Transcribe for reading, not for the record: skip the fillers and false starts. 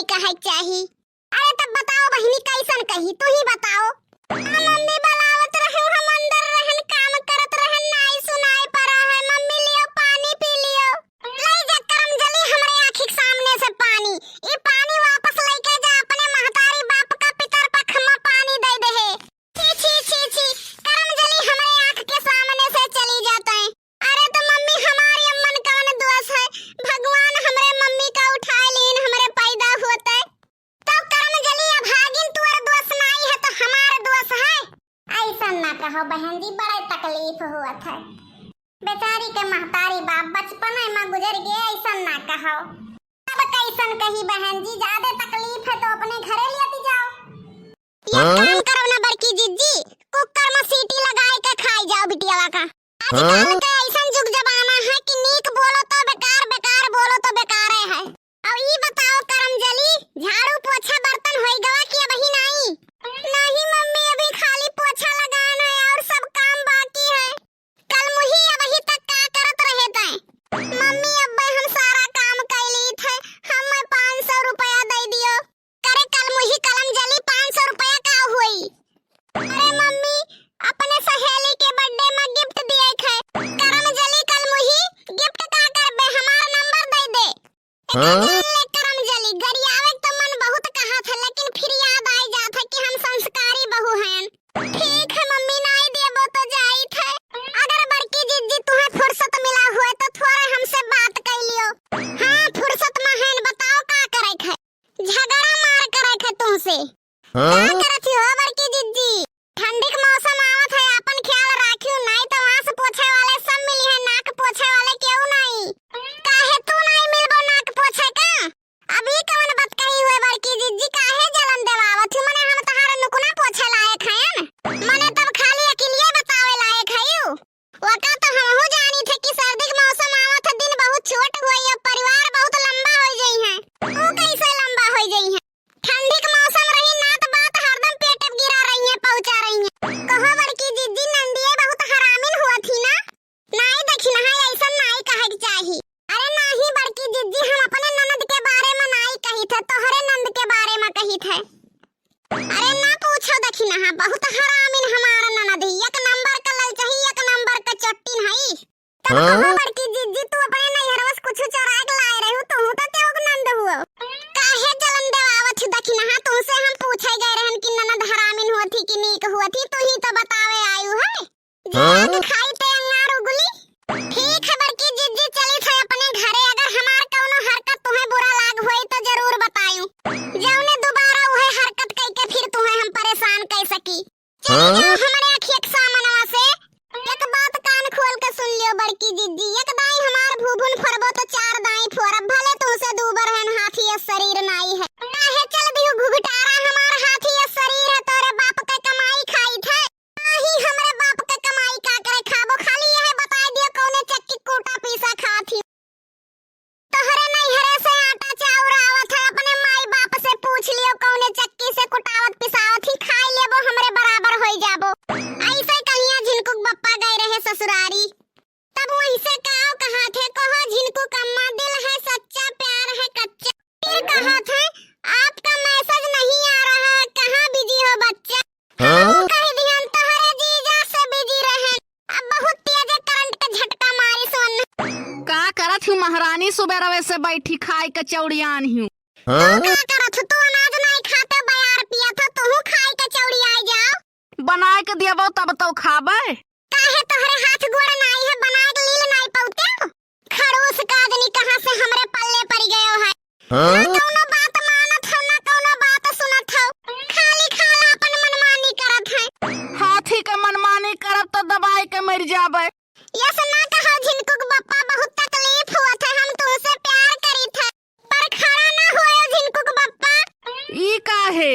नहीं कहे चाहिए। अरे तब बताओ बहनी कैसन कही, तू ही बताओ। मम्मी बुलावत रहे, हम अंदर रहन काम करत रहन, नहीं सुनाई पड़ा है। मम्मी लियो पानी पी लियो। ले जा करम जली हमरे आँखी के सामने से पानी। ये पानी वापस लेके जा अपने महतारी बाप का पितर पख में पानी दे दे है। छी छी छी छी, करम जली हमरे आँख के सामने से चली जाता है। अरे तो मम्मी हमारी अम्मन कौन दोष है, भगवान हमरे मम्मी का उठाए लीन हमरे पैदा होते। तो करम जली अभागिन तुअर दोष नहीं है तो हमारा दोष है। ऐसा ना कहो बहन जी, बड़े तकलीफ हुआ था। बेचारी के महतारी बाप बचपन में गुजर गए, ऐसा ना कहो। अब कैसन कही बहन जी, ज्यादा तकलीफ है तो अपने घरे लेती जाओ। ये काम करो ना बड़की जीजी, कुकर में सीटी लगाए के खाई जाओ बिटियावा का। आजकल का ऐसा जुग जमाना है कि नीक बोलो तो बेकार, बेकार बोलो तो बेकार है। अब ये बताओ करम जली, झाड़ू पोछा बर्तन होई गवा कि अभी नहीं? नहीं मम्मी, अभी खाली पोछा लगाना है और सब काम बाकी है। कल मुही अभी तक का करत रहे थे? मम्मी अब हम सारा काम कैली थे, हमें 500 रुपया दे दियो। करे कल मुही कलम जली 500 रुपया का हुई? अरे मम्मी अपने सहेली के बर्थडे में गिफ्ट दिए थे। करम जली कल मुही गिफ्ट का करबे, हमारा नंबर दे दे। करम जली गरियावे तो मन बहुत कहा था, लेकिन फिर याद आई जात है कि हम संस्कारी बहू हैं। ठीक है मम्मी, नहीं देबो तो जाई थे। अगर बड़की जीजी तुम्हें फुर्सत मिला हुआ तो थोड़ा हमसे बात कर लियो। हाँ फुर्सत में हैं, बताओ का करे थे? झगड़ा मार करे थे तुमसे? क्या करती हो बड़की जीजी? ठंडी के मौसम आवत है, अपन ख्याल राखियो, नहीं तो वहां से पोछे वाले सब मिली है, नाक पोछे वाले क्यों नहीं? काहे तू नहीं मिलबो नाक पोछे का? अभी कौन बात कही हुए बड़की जीजी, काहे जलन देवावत हूं? मने हम तहार नुकुना पोछे लायक हैं, मने तब खाली अकेलिए बतावे लायक हयू। वका तो हमहू जानी थे कि सर्दी के मौसम आवत है, दिन बहुत छोट हुई है, परिवार बहुत लंबा हो गई है। वो कैसे लंबा हो गई है? ठंडी के मौसम रही ना तो बात हरदम पेट पे गिरा रही है, पहुंचा रही है। कहो बड़की जीजी, नंदिए बहुत हरामिन हुआ थी ना? नहीं देखी ना, ऐसा नहीं कहे के चाहिए। अरे नहीं बड़की जीजी, हम अपने ननद के बारे में नहीं कही थे, तोहरे नंद के बारे में कही थे। अरे ना पूछो देखी ना, बहुत हरामिन हमारा ननद ही, एक नंबर का ललचही, एक नंबर का चट्टिन है। तब कहो बड़की जीजी, तू अपने नैहरवा से कुछ चुरा के लाए रही हो, तू तो तेरे को नंद हुआ। काहे जलन देवावत देखी ना, तुमसे हम पूछे गए रहन कि ननद हरामिन हुआ थी कि नीक हुआ थी, तू ही तो बतावे आयु है। जान खाई पे अंगार उगली। ठीक है बड़की जीजी, चली थे अपने घरे। अगर हमार कौनो हरकत तुम्हें बुरा लाग होई तो जरूर बतायूं, जौने दोबारा वही हरकत कई के फिर तुम्हें हम परेशान कर सकी। चली जाओ हमारे अखिया के सामनवा से। एक बात कान खोल के सुन लियो बड़की जीजी, एक दाई हमार भूभुन फरबो तो 4 दाई फोरब, भले तुमसे दूबर हन हाथी या शरीर नहीं है। काहे चल दियो घुघटारा, हमार हाथी या शरीर है, तोरे बाप के कमाई खाई थे। नहीं हमरे बाप के कमाई का करे खाबो, खाली यह बता दियो कौने चक्की कूटा पीसा खाती। तोहरे नैहरे से आटा चाउर आवत है, अपने माई बाप से पूछ लियो कौने चक्की से कुटावत पिसावत ही, खाई लेबो हमरे बराबर होई जाबो। ऐसे कहिया झिनकुक बप्पा गए रहे ससुरारी, तब वहीं से काव कहा थे, कहो झिनकुक अम्मा दिल है सच्चा, प्यार है कच्चा। फिर कहा थे आपका मैसेज नहीं आ रहा है, कहाँ बिजी हो बच्चा? कह दिहन तोहरे जीजा से बिजी रहन। अब बहुत तेज करंट का झटका मारी सोन। का करत हूँ महारानी, सुबह से बैठी खाई के चौड़ियान हूँ। का करत तू? अनाज नहीं खाते, बयार पिया था, तू खाई के चौड़ी आई जाओ। बनाए के देबो तब तो खाबे। काहे तोहरे हाथ गोड़ नहीं है, बनाए के लील नहीं पौते? खड़ूस का आदमी कहाँ से हमरे पल्ले पड़ गयो है। ना कौनो बात मानत हो, ना कौनो बात सुनत हो, खाली खाला अपन मनमानी करत है। हाथी के मनमानी करब तो दबाई के मर जाबे। यस ना कहो झिनकुक बप्पा, बहुत तकलीफ हुआ था, हम तुमसे प्यार करी थे, पर खड़ा ना हुए झिनकुक बप्पा। ई काहे?